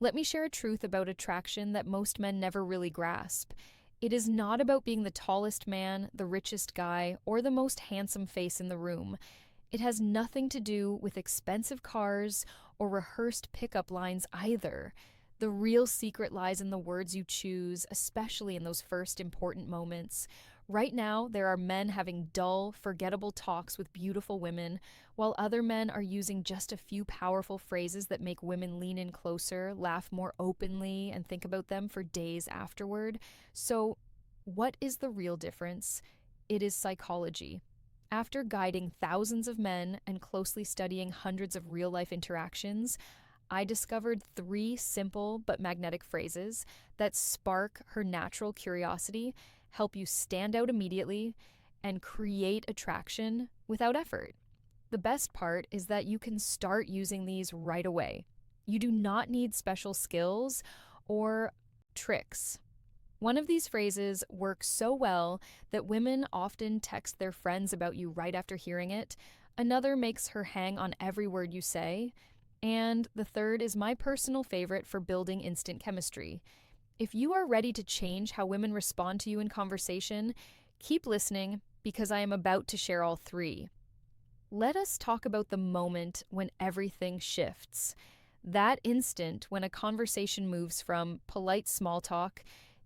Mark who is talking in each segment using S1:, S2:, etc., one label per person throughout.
S1: Let me share a truth about attraction that most men never really grasp. It is not about being the tallest man, the richest guy, or the most handsome face in the room. It has nothing to do with expensive cars or rehearsed pickup lines either. The real secret lies in the words you choose, especially in those first important moments. Right now, there are men having dull, forgettable talks with beautiful women, while other men are using just a few powerful phrases that make women lean in closer, laugh more openly, and think about them for days afterward. So, what is the real difference? It is psychology. After guiding thousands of men and closely studying hundreds of real life interactions, I discovered three simple but magnetic phrases that spark her natural curiosity, help you stand out immediately, and create attraction without effort. The best part is that you can start using these right away. You do not need special skills or tricks. One of these phrases works so well that women often text their friends about you right after hearing it. Another makes her hang on every word you say. And the third is my personal favorite for building instant chemistry. If you are ready to change how women respond to you in conversation, keep listening because I am about to share all three. Let us talk about the moment when everything shifts. That instant when a conversation moves from polite small talk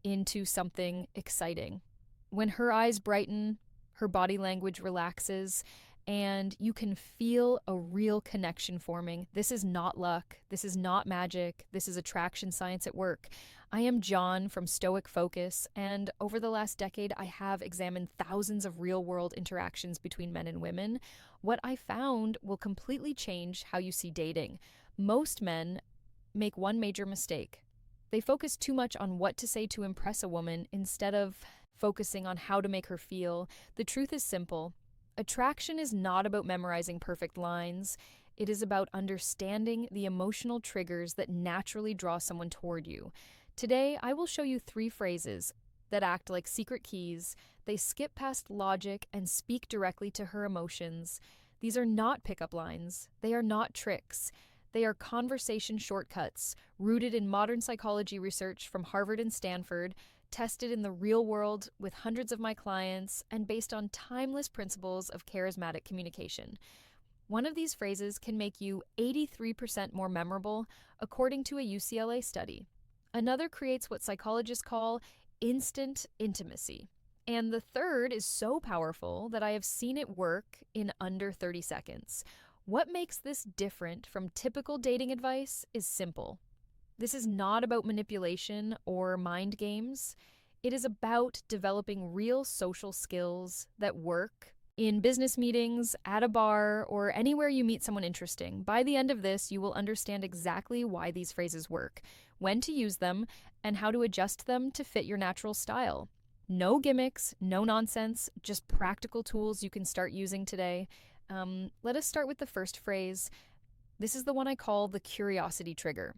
S1: into something exciting. When her eyes brighten, her body language relaxes, and you can feel a real connection forming. This is not luck. This is not magic. This is attraction science at work. I am John from Stoic Focus, and over the last decade, I have examined thousands of real world interactions between men and women. What I found will completely change how you see dating. Most men make one major mistake. They focus too much on what to say to impress a woman instead of focusing on how to make her feel. The truth is simple. Attraction is not about memorizing perfect lines. It is about understanding the emotional triggers that naturally draw someone toward you. Today, I will show you three phrases that act like secret keys. They skip past logic and speak directly to her emotions. These are not pickup lines. They are not tricks. They are conversation shortcuts rooted in modern psychology research from Harvard and Stanford, tested in the real world with hundreds of my clients, and based on timeless principles of charismatic communication. One of these phrases can make you 83% more memorable, according to a UCLA study. Another creates what psychologists call instant intimacy. And the third is so powerful that I have seen it work in under 30 seconds. What makes this different from typical dating advice is simple. This is not about manipulation or mind games. It is about developing real social skills that work in business meetings, at a bar, or anywhere you meet someone interesting. By the end of this, you will understand exactly why these phrases work, when to use them, and how to adjust them to fit your natural style. No gimmicks, no nonsense, just practical tools you can start using today. Let us start with the first phrase. This is the one I call the curiosity trigger.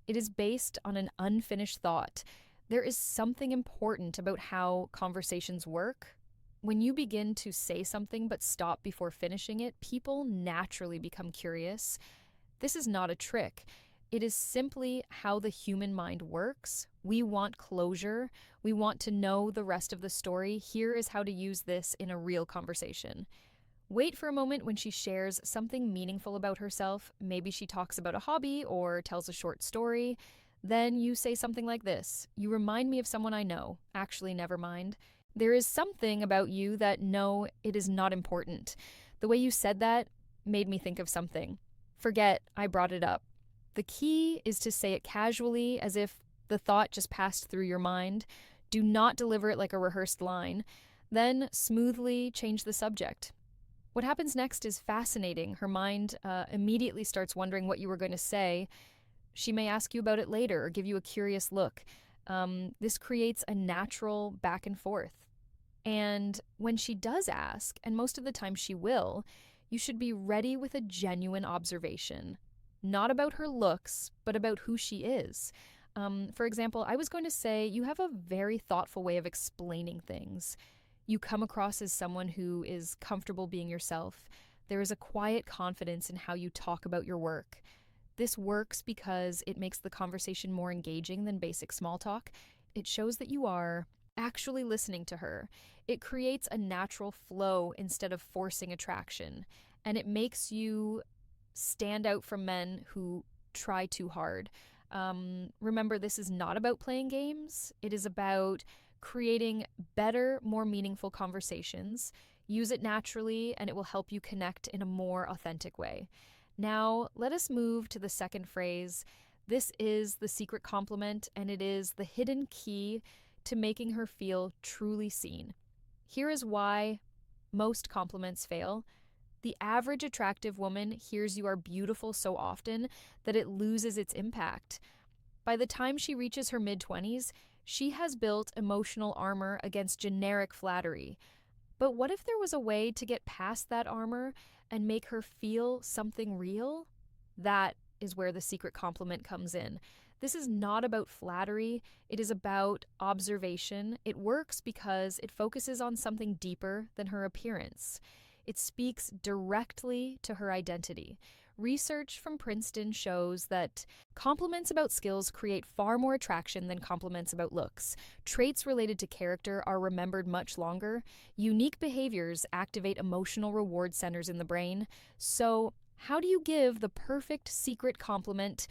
S1: It is based on an unfinished thought. There is something important about how conversations work. When you begin to say something but stop before finishing it, people naturally become curious. This is not a trick. It is simply how the human mind works. We want closure. We want to know the rest of the story. Here is how to use this in a real conversation. Wait for a moment when she shares something meaningful about herself. Maybe she talks about a hobby or tells a short story. Then you say something like this. You remind me of someone I know. Actually, never mind. There is something about you that no, it is not important. The way you said that made me think of something. Forget I brought it up. The key is to say it casually, as if the thought just passed through your mind. Do not deliver it like a rehearsed line. Then smoothly change the subject. What happens next is fascinating. Her mind immediately starts wondering what you were going to say. She may ask you about it later or give you a curious look. This creates a natural back and forth. And when she does ask, and most of the time she will, you should be ready with a genuine observation. Not about her looks, but about who she is. For example, I was going to say, you have a very thoughtful way of explaining things. You come across as someone who is comfortable being yourself. There is a quiet confidence in how you talk about your work. This works because it makes the conversation more engaging than basic small talk. It shows that you are actually listening to her. It creates a natural flow instead of forcing attraction, and it makes you stand out from men who try too hard. Remember, this is not about playing games. It is about creating better, more meaningful conversations. Use it naturally, and it will help you connect in a more authentic way. Now, let us move to the second phrase. This is the secret compliment, and it is the hidden key to making her feel truly seen. Here is why most compliments fail. The average attractive woman hears you are beautiful so often that it loses its impact. By the time she reaches her mid-20s, she has built emotional armor against generic flattery. But what if there was a way to get past that armor and make her feel something real? That is where the secret compliment comes in. This is not about flattery, it is about observation. It works because it focuses on something deeper than her appearance. It speaks directly to her identity. Research from Princeton shows that compliments about skills create far more attraction than compliments about looks. Traits related to character are remembered much longer. Unique behaviors activate emotional reward centers in the brain. So, how do you give the perfect secret compliment?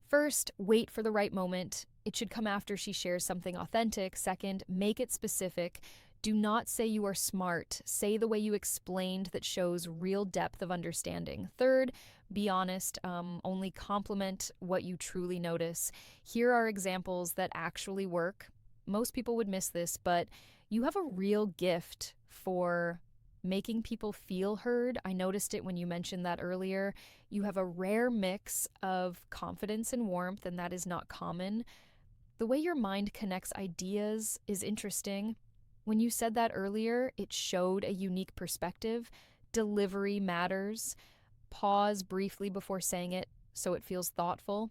S1: First, wait for the right moment. It should come after she shares something authentic. Second, make it specific. Do not say you are smart. Say the way you explained that shows real depth of understanding. Third, be honest. Only compliment what you truly notice. Here are examples that actually work. Most people would miss this, but you have a real gift for making people feel heard. I noticed it when you mentioned that earlier. You have a rare mix of confidence and warmth, and that is not common. The way your mind connects ideas is interesting. When you said that earlier, it showed a unique perspective. Delivery matters. Pause briefly before saying it so it feels thoughtful.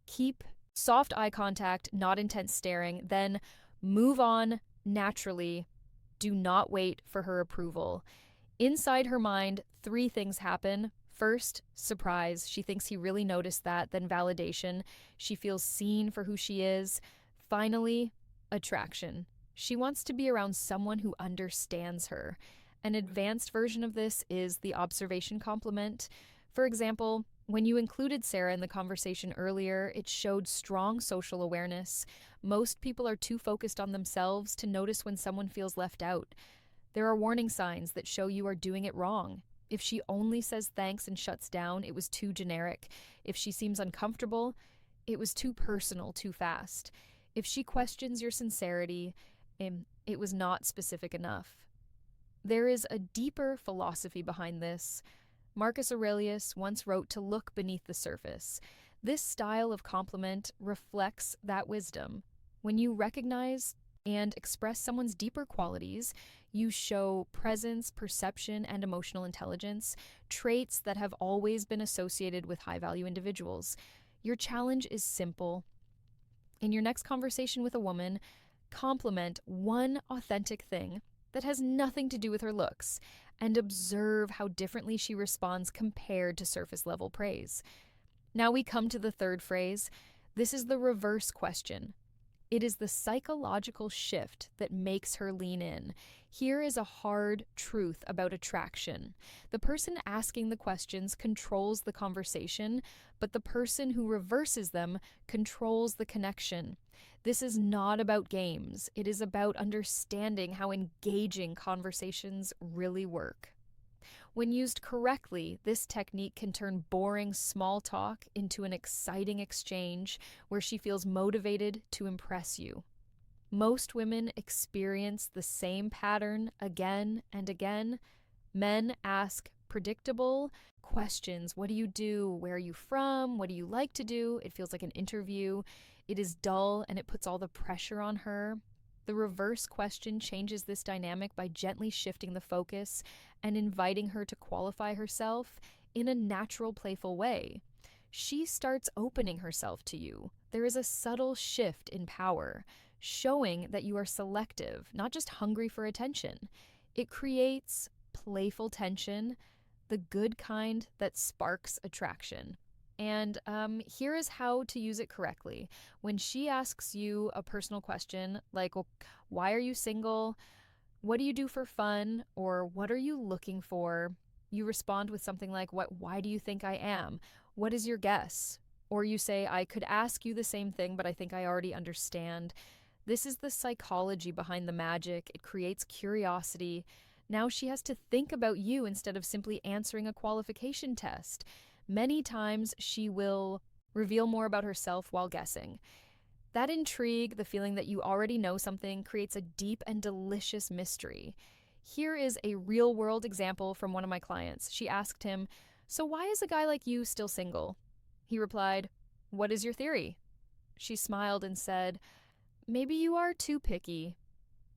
S1: Keep soft eye contact, not intense staring. Then move on naturally. Do not wait for her approval. Inside her mind, 3 things happen. First, surprise. She thinks he really noticed that. Then validation. She feels seen for who she is. Finally, attraction. She wants to be around someone who understands her. An advanced version of this is the observation compliment. For example, when you included Sarah in the conversation earlier, it showed strong social awareness. Most people are too focused on themselves to notice when someone feels left out. There are warning signs that show you are doing it wrong. If she only says thanks and shuts down, it was too generic. If she seems uncomfortable, it was too personal, too fast. If she questions your sincerity, it was not specific enough. There is a deeper philosophy behind this. Marcus Aurelius once wrote to look beneath the surface. This style of compliment reflects that wisdom. When you recognize and express someone's deeper qualities, you show presence, perception, and emotional intelligence, traits that have always been associated with high-value individuals. Your challenge is simple. In your next conversation with a woman, compliment one authentic thing that has nothing to do with her looks, and observe how differently she responds compared to surface-level praise. Now we come to the third phrase. This is the reverse question. It is the psychological shift that makes her lean in. Here is a hard truth about attraction. The person asking the questions controls the conversation, but the person who reverses them controls the connection. This is not about games. It is about understanding how engaging conversations really work. When used correctly, this technique can turn boring small talk into an exciting exchange where she feels motivated to impress you. Most women experience the same pattern again and again. Men ask predictable questions. What do you do? Where are you from? What do you like to do? It feels like an interview. It is dull and it puts all the pressure on her. The reverse question changes this dynamic by gently shifting the focus and inviting her to qualify herself in a natural, playful way. She starts opening herself to you. There is a subtle shift in power, showing that you are selective, not just hungry for attention. It creates playful tension, the good kind that sparks attraction. And here is how to use it correctly. When she asks you a personal question like, well, why are you single? What do you do for fun? Or what are you looking for? You respond with something like, why do you think I am? What is your guess? Or you say, I could ask you the same thing, but I think I already understand. This is the psychology behind the magic. It creates curiosity. Now she has to think about you instead of simply answering a qualification test. Many times she will reveal more about herself while guessing. That intrigue, the feeling that you already know something, creates a deep and delicious mystery. Here is a real world example from one of my clients. She asked him, so why is a guy like you still single? He replied, what is your theory? She smiled and said, maybe you are too picky.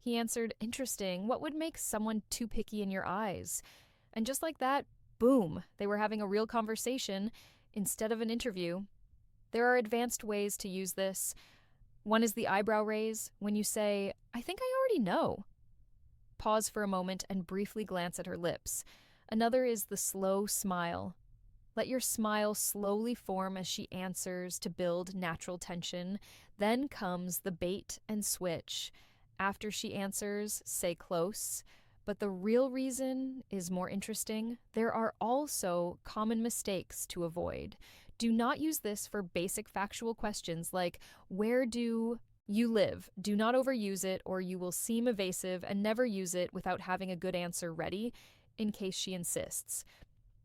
S1: He answered, interesting. What would make someone too picky in your eyes? And just like that, boom, they were having a real conversation instead of an interview. There are advanced ways to use this. One is the eyebrow raise, when you say, I think I already know. Pause for a moment and briefly glance at her lips. Another is the slow smile. Let your smile slowly form as she answers to build natural tension. Then comes the bait and switch. After she answers, say close. But the real reason is more interesting. There are also common mistakes to avoid. Do not use this for basic factual questions like, where do you live? Do not overuse it, or you will seem evasive, and never use it without having a good answer ready in case she insists.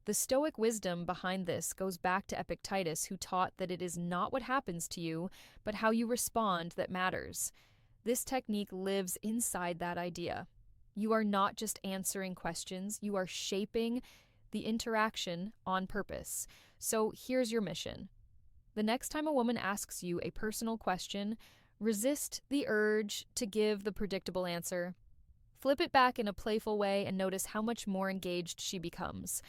S1: The Stoic wisdom behind this goes back to Epictetus, who taught that it is not what happens to you, but how you respond that matters. This technique lives inside that idea. You are not just answering questions, you are shaping the interaction on purpose. So here's your mission. The next time a woman asks you a personal question, resist the urge to give the predictable answer. Flip it back in a playful way and notice how much more engaged she becomes.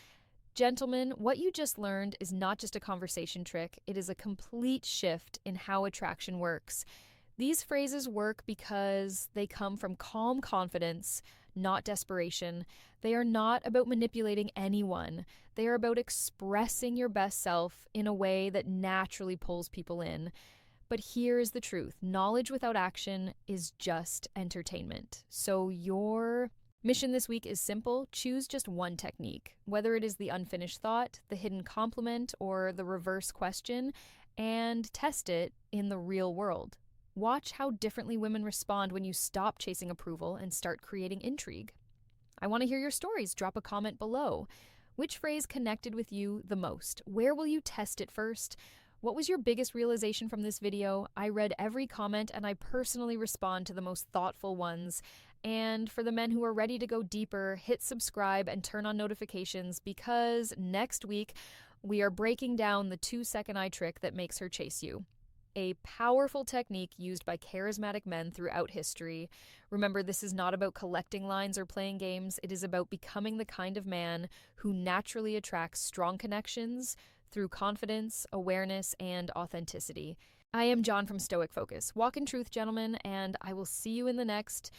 S1: Gentlemen, what you just learned is not just a conversation trick, it is a complete shift in how attraction works. These phrases work because they come from calm confidence, not desperation. They are not about manipulating anyone. They are about expressing your best self in a way that naturally pulls people in. But here is the truth. Knowledge without action is just entertainment. So your mission this week is simple. Choose just one technique, whether it is the unfinished thought, the hidden compliment, or the reverse question, and test it in the real world. Watch how differently women respond when you stop chasing approval and start creating intrigue. I want to hear your stories. Drop a comment below. Which phrase connected with you the most? Where will you test it first? What was your biggest realization from this video? I read every comment and I personally respond to the most thoughtful ones. And for the men who are ready to go deeper, hit subscribe and turn on notifications, because next week we are breaking down the 2-second eye trick that makes her chase you. A powerful technique used by charismatic men throughout history. Remember, this is not about collecting lines or playing games. It is about becoming the kind of man who naturally attracts strong connections through confidence, awareness, and authenticity. I am John from Stoic Focus. Walk in truth, gentlemen, and I will see you in the next